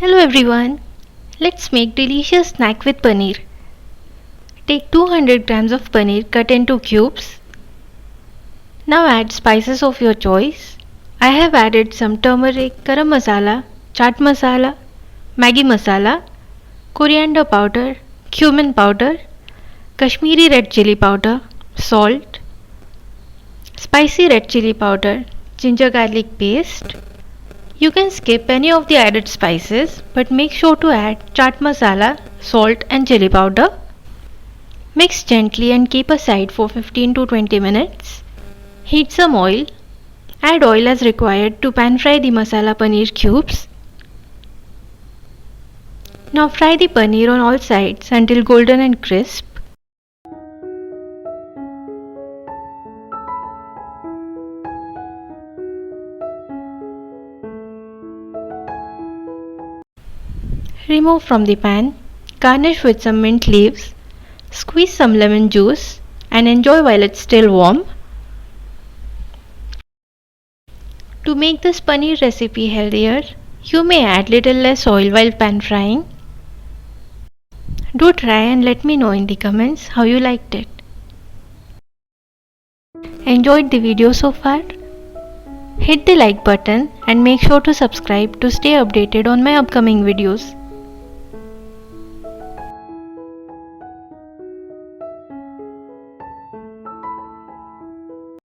Hello everyone, let's make delicious snack with paneer. Take 200 grams of paneer cut into cubes. Now add spices of your choice. I have added some turmeric, garam masala, chaat masala, Maggi masala, coriander powder, cumin powder, Kashmiri red chilli powder, salt, spicy red chilli powder, ginger garlic paste. You can skip any of the added spices, but make sure to add chaat masala, salt and chili powder. Mix gently and keep aside for 15 to 20 minutes. Heat some oil. Add oil as required to pan fry the masala paneer cubes. Now fry the paneer on all sides until golden and crisp. Remove from the pan, garnish with some mint leaves, squeeze some lemon juice and enjoy while it's still warm. To make this paneer recipe healthier, you may add little less oil while pan frying. Do try and let me know in the comments how you liked it. Enjoyed the video so far? Hit the like button and make sure to subscribe to stay updated on my upcoming videos.